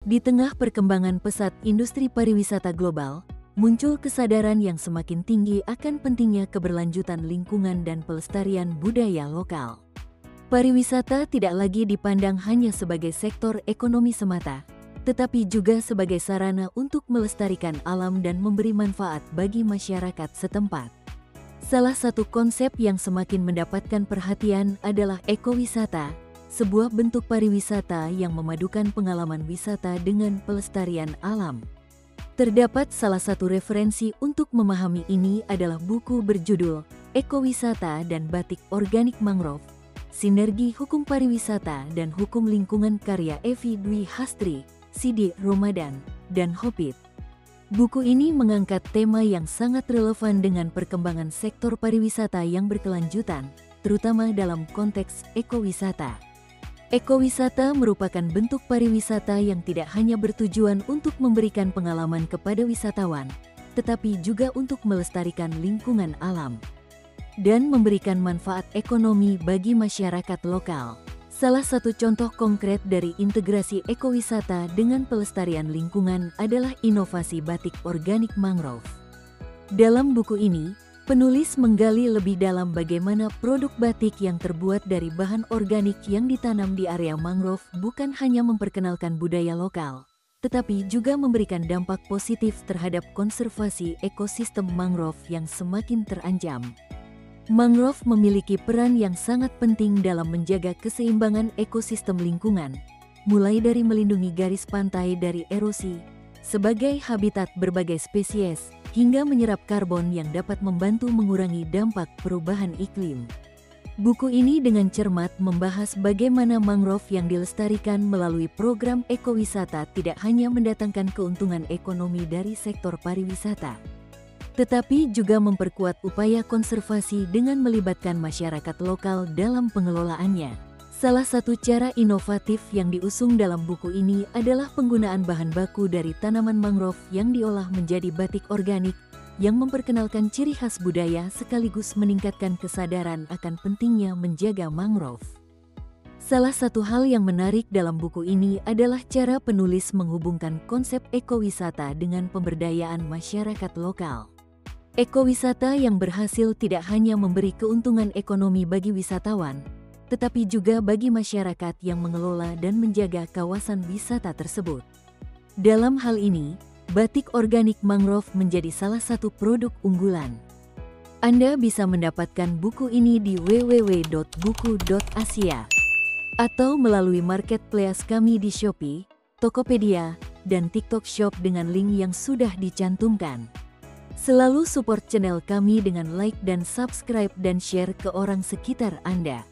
Di tengah perkembangan pesat industri pariwisata global, muncul kesadaran yang semakin tinggi akan pentingnya keberlanjutan lingkungan dan pelestarian budaya lokal. Pariwisata tidak lagi dipandang hanya sebagai sektor ekonomi semata, tetapi juga sebagai sarana untuk melestarikan alam dan memberi manfaat bagi masyarakat setempat. Salah satu konsep yang semakin mendapatkan perhatian adalah ekowisata, sebuah bentuk pariwisata yang memadukan pengalaman wisata dengan pelestarian alam. Terdapat salah satu referensi untuk memahami ini adalah buku berjudul Ekowisata dan Batik Organik Mangrove, Sinergi Hukum Pariwisata dan Hukum Lingkungan karya Evi Dwi Hastri, Sidi Romadan, dan Hopit. Buku ini mengangkat tema yang sangat relevan dengan perkembangan sektor pariwisata yang berkelanjutan, terutama dalam konteks ekowisata. Ekowisata merupakan bentuk pariwisata yang tidak hanya bertujuan untuk memberikan pengalaman kepada wisatawan, tetapi juga untuk melestarikan lingkungan alam dan memberikan manfaat ekonomi bagi masyarakat lokal. Salah satu contoh konkret dari integrasi ekowisata dengan pelestarian lingkungan adalah inovasi batik organik mangrove. Dalam buku ini, penulis menggali lebih dalam bagaimana produk batik yang terbuat dari bahan organik yang ditanam di area mangrove bukan hanya memperkenalkan budaya lokal, tetapi juga memberikan dampak positif terhadap konservasi ekosistem mangrove yang semakin terancam. Mangrove memiliki peran yang sangat penting dalam menjaga keseimbangan ekosistem lingkungan, mulai dari melindungi garis pantai dari erosi, sebagai habitat berbagai spesies, hingga menyerap karbon yang dapat membantu mengurangi dampak perubahan iklim. Buku ini dengan cermat membahas bagaimana mangrove yang dilestarikan melalui program ekowisata tidak hanya mendatangkan keuntungan ekonomi dari sektor pariwisata, tetapi juga memperkuat upaya konservasi dengan melibatkan masyarakat lokal dalam pengelolaannya. Salah satu cara inovatif yang diusung dalam buku ini adalah penggunaan bahan baku dari tanaman mangrove yang diolah menjadi batik organik yang memperkenalkan ciri khas budaya sekaligus meningkatkan kesadaran akan pentingnya menjaga mangrove. Salah satu hal yang menarik dalam buku ini adalah cara penulis menghubungkan konsep ekowisata dengan pemberdayaan masyarakat lokal. Ekowisata yang berhasil tidak hanya memberi keuntungan ekonomi bagi wisatawan, tetapi juga bagi masyarakat yang mengelola dan menjaga kawasan wisata tersebut. Dalam hal ini, batik organik mangrove menjadi salah satu produk unggulan. Anda bisa mendapatkan buku ini di www.buku.asia atau melalui marketplace kami di Shopee, Tokopedia, dan TikTok Shop dengan link yang sudah dicantumkan. Selalu support channel kami dengan like dan subscribe dan share ke orang sekitar Anda.